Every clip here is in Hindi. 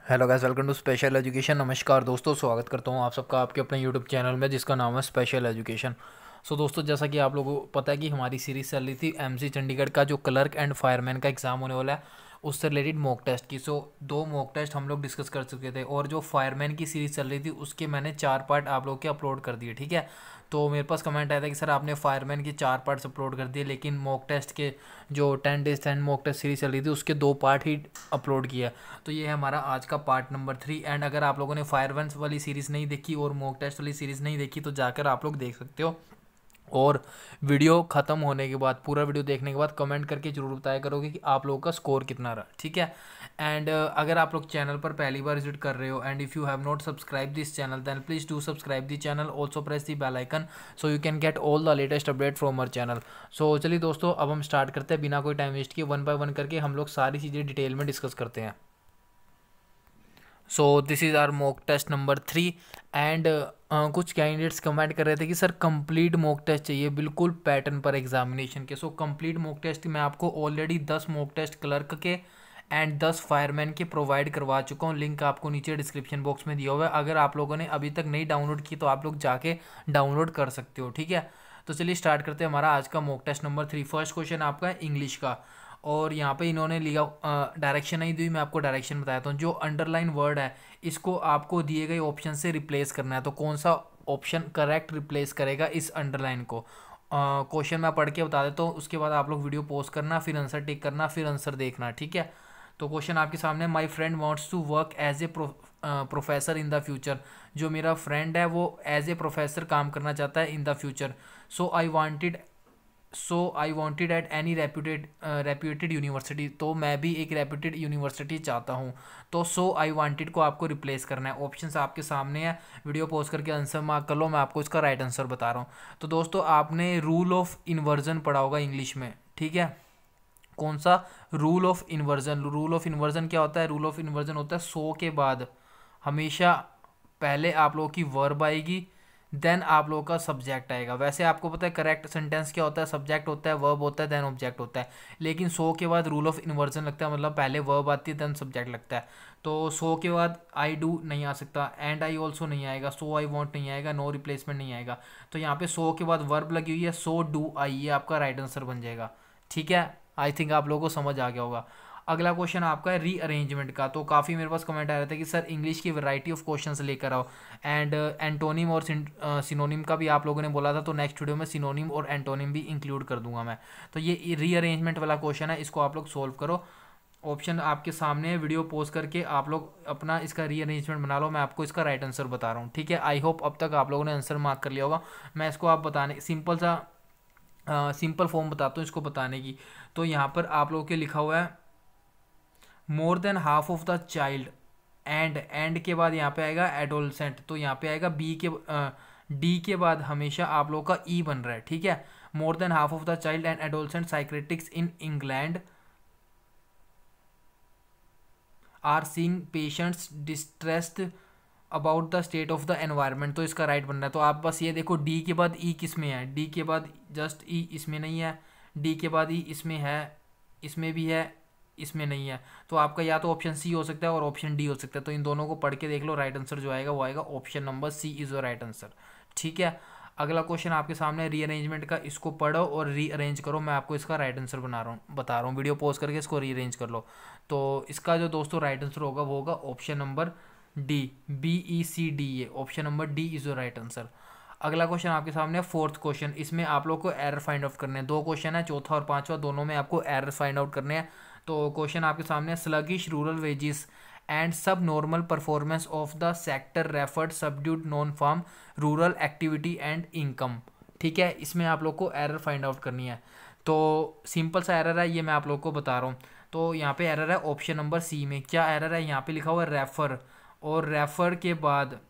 Hello guys, welcome to special education. नमस्कार दोस्तों, स्वागत करता हूं आप सबका आपके अपने यूट्यूब चैनल में जिसका नाम है स्पेशल एजुकेशन। सो दोस्तों, जैसा कि आप लोगों को पता है कि हमारी सीरीज़ चल रही थी एमसी चंडीगढ़ का जो क्लर्क एंड फायरमैन का एग्ज़ाम होने वाला है उससे रिलेटेड मॉक टेस्ट की। सो दो मॉक टेस्ट हम लोग डिस्कस कर चुके थे और जो फायरमैन की सीरीज़ चल रही थी उसके मैंने 4 पार्ट आप लोग के अपलोड कर दिए। ठीक है, तो मेरे पास कमेंट आया था कि सर आपने फायरमैन के 4 पार्ट्स अपलोड कर दिए, लेकिन मॉक टेस्ट के जो 10 days 10 मॉक टेस्ट सीरीज चल रही थी उसके 2 पार्ट ही अपलोड किया। तो ये है हमारा आज का पार्ट नंबर 3। एंड अगर आप लोगों ने फायरमैन वाली सीरीज़ नहीं देखी और मॉक टेस्ट वाली सीरीज़ नहीं देखी तो जाकर आप लोग देख सकते हो। और वीडियो ख़त्म होने के बाद, पूरा वीडियो देखने के बाद कमेंट करके ज़रूर बताया करोगे कि आप लोगों का स्कोर कितना रहा। ठीक है, एंड अगर आप लोग चैनल पर पहली बार विजिट कर रहे हो and if you have not subscribe this channel then please do subscribe the channel, also press the bell icon so you can get all the latest update from our channel. So चलिए दोस्तों, अब हम स्टार्ट करते हैं बिना कोई टाइम वेस्ट किए। 1 by 1 करके हम लोग सारी चीज़ें डिटेल में डिस्कस करते हैं। So this is our mock test number 3। And कुछ कैंडिडेट्स कमेंट कर रहे थे कि सर कंप्लीट मॉक टेस्ट चाहिए बिल्कुल पैटर्न पर एग्जामिनेशन के। सो कंप्लीट मॉक टेस्ट मैं आपको ऑलरेडी 10 मॉक टेस्ट क्लर्क के एंड 10 फायरमैन के प्रोवाइड करवा चुका हूँ। लिंक आपको नीचे डिस्क्रिप्शन बॉक्स में दिया हुआ है। अगर आप लोगों ने अभी तक नहीं डाउनलोड की तो आप लोग जाके डाउनलोड कर सकते हो। ठीक है, तो चलिए स्टार्ट करते हैं हमारा आज का mock test number 3। First question आपका है इंग्लिश का और यहाँ पे इन्होंने लिया डायरेक्शन नहीं दी, मैं आपको डायरेक्शन बताता हूँ। जो अंडरलाइन वर्ड है इसको आपको दिए गए ऑप्शन से रिप्लेस करना है। तो कौन सा ऑप्शन करेक्ट रिप्लेस करेगा इस अंडरलाइन को? क्वेश्चन मैं पढ़ के बता देता हूँ, उसके बाद आप लोग वीडियो पॉज करना, फिर आंसर टिक करना, फिर आंसर देखना। ठीक है, तो क्वेश्चन आपके सामने, my friend wants to work as a professor in the future. जो मेरा फ्रेंड है वो एज ए प्रोफेसर काम करना चाहता है इन the future. So I wanted at any reputed university. तो मैं भी एक रेप्यूटेड यूनिवर्सिटी चाहता हूँ। तो सो आई वांटेड को आपको रिप्लेस करना है। ऑप्शंस आपके सामने है, वीडियो पॉज करके आंसर मार्क कर लो, मैं आपको इसका राइट आंसर बता रहा हूँ। तो दोस्तों, आपने रूल ऑफ इन्वर्जन पढ़ा होगा इंग्लिश में। ठीक है, कौन सा? Rule of inversion. Rule of inversion क्या होता है? रूल ऑफ इन्वर्जन होता है सो के बाद हमेशा पहले आप लोगों की वर्ब आएगी, देन आप लोगों का सब्जेक्ट आएगा। वैसे आपको पता है करेक्ट सेंटेंस क्या होता है? सब्जेक्ट होता है, वर्ब होता है, देन ऑब्जेक्ट होता है। लेकिन सो के बाद रूल ऑफ इन्वर्जन लगता है, मतलब पहले वर्ब आती है देन सब्जेक्ट लगता है। तो सो के बाद आई डू नहीं आ सकता, एंड आई ऑल्सो नहीं आएगा, सो आई वॉन्ट नहीं आएगा, नो रिप्लेसमेंट नहीं आएगा। तो यहाँ पे सो के बाद वर्ब लगी हुई है, सो डू आई, ये आपका राइट आंसर बन जाएगा। ठीक है, आई थिंक आप लोगों को समझ आ गया होगा। अगला क्वेश्चन आपका है रीअरेंजमेंट का। तो काफ़ी मेरे पास कमेंट आ रहे थे कि सर इंग्लिश की वैरायटी ऑफ क्वेश्चंस लेकर आओ एंड एंटोनिम और सिनोनिम का भी आप लोगों ने बोला था। तो नेक्स्ट वीडियो में सिनोनिम और एंटोनिम भी इंक्लूड कर दूंगा मैं। तो ये रीअरेंजमेंट वाला क्वेश्चन है, इसको आप लोग सोल्व करो। ऑप्शन आपके सामने है, वीडियो पॉज करके आप लोग अपना इसका रीअरेंजमेंट बना लो, मैं आपको इसका राइट आंसर बता रहा हूँ। ठीक है, आई होप अब तक आप लोगों ने आंसर मार्क कर लिया होगा। मैं इसको आप बताने सिंपल फॉर्म बताता हूँ इसको बताने की। तो यहाँ पर आप लोगों के लिखा हुआ है more than half of the child, and के बाद यहाँ पे आएगा एडोलसेंट। तो यहाँ पे आएगा डी के बाद हमेशा आप लोगों का ई बन रहा है। ठीक है, more than half of the child and adolescent psychiatrists in England are seeing patients distressed about the state of the environment. तो इसका राइट बन रहा है। तो आप बस ये देखो डी के बाद ई किस में है, डी के बाद जस्ट ई इसमें नहीं है, डी के बाद ई इसमें है, इसमें भी है, इसमें नहीं है। तो आपका या तो ऑप्शन सी हो सकता है और ऑप्शन डी हो सकता है। तो इन दोनों को पढ़ के देख लो, राइट आंसर जो आएगा वो आएगा option number C is the right answer. ठीक है, अगला क्वेश्चन आपके सामने रीअरेंजमेंट का, इसको पढ़ो और रीअरेंज करो, मैं आपको इसका राइट आंसर बता रहा हूँ। वीडियो पॉज करके इसको रीअरेंज कर लो। तो इसका जो दोस्तों राइट आंसर होगा वो होगा ऑप्शन नंबर डी, BECD। ये option number D is the right answer. अगला क्वेश्चन आपके सामने है फोर्थ क्वेश्चन। इसमें आप लोग को एरर फाइंड आउट करने हैं। 2 क्वेश्चन है, चौथा और पांचवा, दोनों में आपको एरर फाइंड आउट करने हैं। तो क्वेश्चन आपके सामने, sluggish rural wages and subnormal performance of the sector referred subdued non farm rural activity and income. ठीक है, इसमें आप लोग को एरर फाइंड आउट करनी है। तो सिंपल सा एरर है, ये मैं आप लोग को बता रहा हूँ। तो यहाँ पे एरर है ऑप्शन नंबर सी में। क्या एरर है? यहाँ पे लिखा हुआ है रेफर, और रेफर के बाद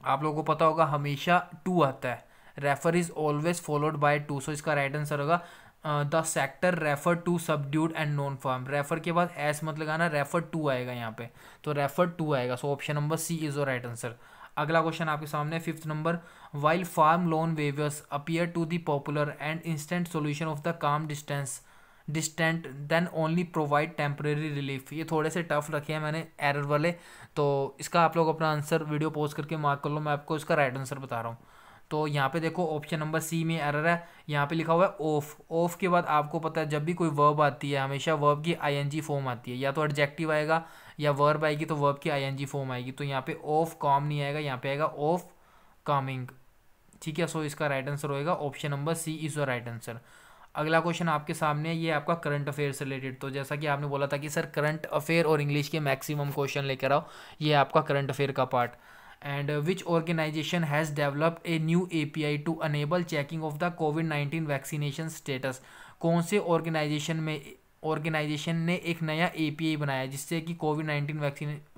आप लोगों को पता होगा हमेशा टू आता है। Refer is always followed by to. So इसका राइट आंसर होगा the sector refer to subdued and non farm. Refer के बाद एस मत लगाना, रेफर टू आएगा यहाँ पे, तो रेफर टू आएगा। So option number C is the right answer. अगला क्वेश्चन आपके सामने fifth number, while farm loan waivers appear to the popular and instant solution of the calm distant then only provide temporary relief. ये थोड़े से टफ रखे हैं मैंने एरर वाले, तो इसका आप लोग अपना आंसर वीडियो पोस्ट करके मार्क कर लो, मैं आपको इसका राइट आंसर बता रहा हूँ। तो यहाँ पे देखो ऑप्शन नंबर सी में एरर है, यहाँ पे लिखा हुआ है ऑफ। ऑफ के बाद आपको पता है जब भी कोई वर्ब आती है हमेशा वर्ब की आईएनजी फॉर्म आती है, या तो एडजेक्टिव आएगा या वर्ब आएगी तो वर्ब की आईएनजी फॉर्म आएगी। तो यहाँ पे ऑफ कॉम नहीं आएगा, यहाँ पे आएगा ऑफ कमिंग। ठीक है, सो इसका राइट आंसर होएगा option number C is the right answer. अगला क्वेश्चन आपके सामने है, ये आपका करंट अफेयर से रिलेटेड। तो जैसा कि आपने बोला था कि सर करंट अफेयर और इंग्लिश के मैक्सिमम क्वेश्चन लेकर आओ, ये आपका करंट अफेयर का part. And which organization has developed a new API to enable checking of the कोविड-19 वैक्सीनेशन स्टेटस। कौन से ऑर्गेनाइजेशन ने एक नया एपीआई बनाया जिससे कि कोविड-19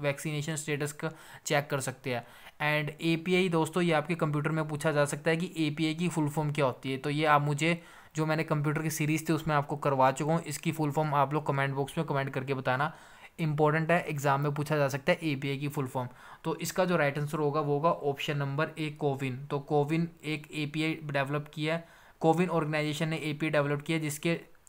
वैक्सीनेशन स्टेटस का चेक कर सकते हैं। एंड एपीआई दोस्तों ये आपके कंप्यूटर में पूछा जा सकता है कि एपीआई की फुल फॉर्म क्या होती है। तो ये आप मुझे जो मैंने कंप्यूटर की सीरीज़ थी उसमें आपको करवा चुका हूँ, इसकी फुल फॉर्म आप लोग कमेंट बॉक्स में कमेंट करके बताना, इंपॉर्टेंट है, एग्जाम में पूछा जा सकता है एपीआई की फुल फॉर्म। तो इसका जो राइट आंसर होगा वो होगा ऑप्शन नंबर ए कोविन। तो कोविन एक एपीआई डेवलप किया है, कोविन ऑर्गेनाइजेशन ने एपीआई डेवलप किया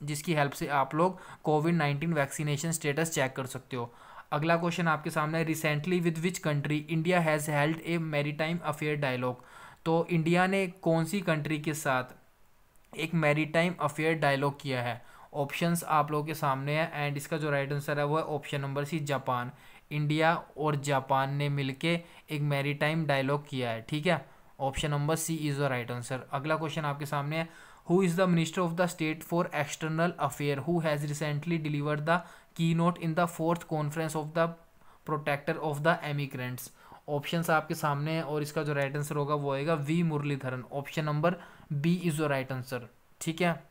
जिसकी हेल्प से आप लोग कोविड-19 वैक्सीनेशन स्टेटस चेक कर सकते हो। अगला क्वेश्चन आपके सामने है, recently with which country India has held a maritime affair dialogue. तो इंडिया ने कौन सी कंट्री के साथ एक मैरीटाइम अफेयर डायलॉग किया है। ऑप्शंस आप लोगों के सामने है एंड इसका जो राइट आंसर है वो है option number C Japan. India और जापान ने मिलके एक मैरीटाइम डायलॉग किया है। ठीक है, option number C is the right answer. अगला क्वेश्चन आपके सामने है, who is the minister of the state for external affair who has recently delivered the keynote in the 4th conference of the protector of the emigrants. Options आपके सामने है और इसका जो राइट आंसर होगा वो आएगा V Muraleedharan. Option number B is the right answer. ठीक है,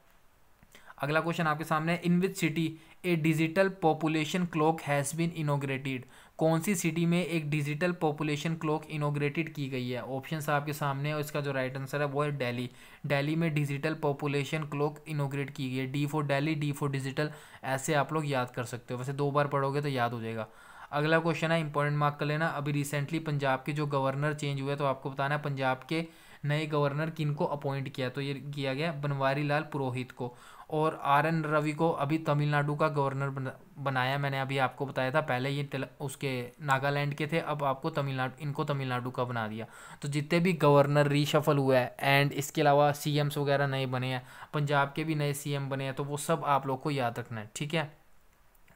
अगला क्वेश्चन आपके सामने है, in which city a digital population clock has been inaugurated. कौन सी सिटी में एक डिजिटल पॉपुलेशन क्लॉक इनोग्रेटेड की गई है। ऑप्शंस आपके सामने है और इसका जो राइट आंसर है वो है दिल्ली। दिल्ली में डिजिटल पॉपुलेशन क्लॉक इनोग्रेट की गई है। D for Delhi, D for digital, ऐसे आप लोग याद कर सकते हो, वैसे 2 बार पढ़ोगे तो याद हो जाएगा। अगला क्वेश्चन है, इंपॉर्टेंट मार्क कर लेना, अभी रिसेंटली पंजाब के जो गवर्नर चेंज हुए तो आपको बताना है पंजाब के नए गवर्नर किन को अपॉइंट किया। तो ये किया गया बनवारी लाल पुरोहित को, और आर एन रवि को अभी तमिलनाडु का गवर्नर बनाया। मैंने अभी आपको बताया था, पहले ये उसके नागालैंड के थे, अब आपको इनको तमिलनाडु का बना दिया। तो जितने भी गवर्नर रीशफल हुआ है एंड इसके अलावा सीएम्स वगैरह नए बने हैं, पंजाब के भी नए सीएम बने हैं, तो वो सब आप लोग को याद रखना है। ठीक है,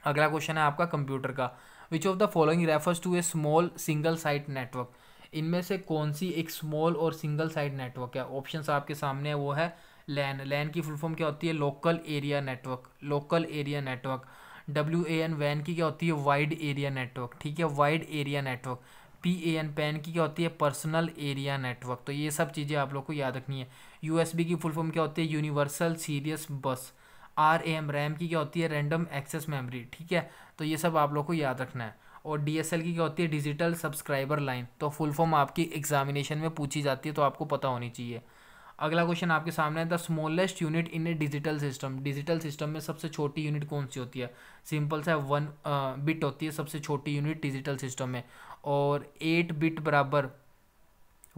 अगला क्वेश्चन है आपका कंप्यूटर का, which of the following refers to a small single site network. इनमें से कौन सी एक स्मॉल और सिंगल साइट नेटवर्क है। ऑप्शंस आपके सामने है, वो है लैन। लैन की फुल फॉर्म क्या होती है, local area network. Local area network. WAN वैन की क्या होती है, वाइड एरिया नेटवर्क। ठीक है, wide area network. PAN PAN की क्या होती है, पर्सनल एरिया नेटवर्क। तो ये सब चीज़ें आप लोग को याद रखनी है। USB की फुल फॉर्म क्या होती है, यूनिवर्सल सीरियस बस। RAM रैम की क्या होती है, रैंडम एक्सेस मेमोरी। ठीक है, तो ये सब आप लोग को याद रखना है। और DSL की क्या होती है, डिजिटल सब्सक्राइबर लाइन। तो फुल फॉर्म आपकी एग्जामिनेशन में पूछी जाती है, तो आपको पता होनी चाहिए। अगला क्वेश्चन आपके सामने है, the smallest unit in A digital system. Digital system में सबसे छोटी यूनिट कौन सी होती है। सिंपल सा 1 बिट होती है सबसे छोटी यूनिट डिजिटल सिस्टम में, और 8 बिट बराबर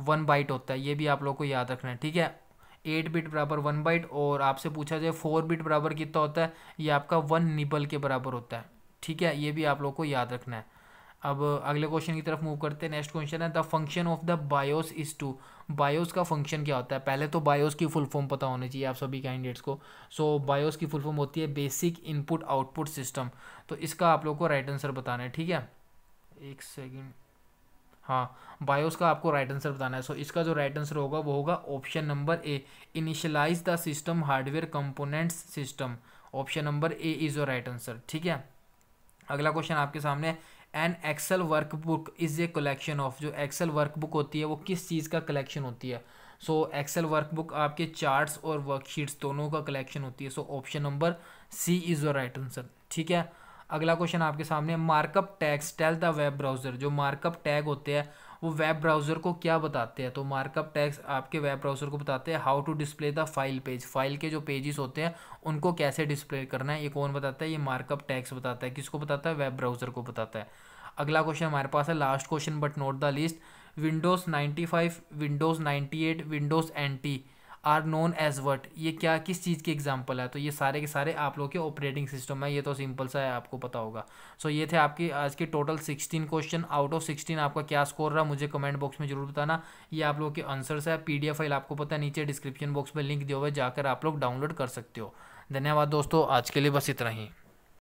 1 बाइट होता है, ये भी आप लोग को याद रखना है। ठीक है, 8 बिट बराबर 1 बाइट, और आपसे पूछा जाए 4 बिट बराबर कितना होता है, ये आपका 1 निबल के बराबर होता है। ठीक है, ये भी आप लोग को याद रखना है। अब अगले क्वेश्चन की तरफ मूव करते हैं। नेक्स्ट क्वेश्चन है, the function of the BIOS is to. BIOS का फंक्शन क्या होता है। पहले तो बायोस की फुल फॉर्म पता होनी चाहिए आप सभी कैंडिडेट्स को। सो बायोस की फुल फॉर्म होती है बेसिक इनपुट आउटपुट सिस्टम। तो इसका आप लोग को राइट आंसर बताना है। ठीक है, एक सेकेंड, हाँ, बायोस का आपको राइट आंसर बताना है। सो इसका जो राइट आंसर होगा वो होगा option number A, initialize the system hardware components system. Option number A is the right answer. ठीक है, अगला क्वेश्चन आपके सामने, an Excel workbook is a collection of. जो एक्सेल वर्कबुक होती है वो किस चीज़ का कलेक्शन होती है। सो एक्सेल वर्कबुक आपके चार्ट्स और वर्कशीट्स दोनों का कलेक्शन होती है। So option number C is the right answer. ठीक है, अगला क्वेश्चन आपके सामने, markup tags tell the web browser. जो मार्कअप टैग होते हैं वो वेब ब्राउज़र को क्या बताते हैं। तो मार्कअप टैग्स आपके वेब ब्राउज़र को बताते हैं how to display the file page. File के जो पेजेस होते हैं उनको कैसे डिस्प्ले करना है, ये कौन बताता है, ये मार्कअप टैग्स बताता है। किसको बताता है, वेब ब्राउज़र को बताता है। अगला क्वेश्चन हमारे पास है, last question but not the least, Windows 95, Windows 98, Windows NT are known as what, ये क्या किस चीज़ की एग्जांपल है? तो ये सारे के सारे आप लोग के ऑपरेटिंग सिस्टम है, ये तो सिंपल सा है, आपको पता होगा। सो ये थे आपकी आज के टोटल 16 क्वेश्चन। आउट ऑफ 16 आपका क्या स्कोर रहा मुझे कमेंट बॉक्स में जरूर बताना। ये आप लोग के आंसर्स है, पीडीएफ फाइल आपको पता है नीचे डिस्क्रिप्शन बॉक्स में लिंक दिया हुआ है, जाकर आप लोग डाउनलोड कर सकते हो। धन्यवाद दोस्तों, आज के लिए बस इतना ही।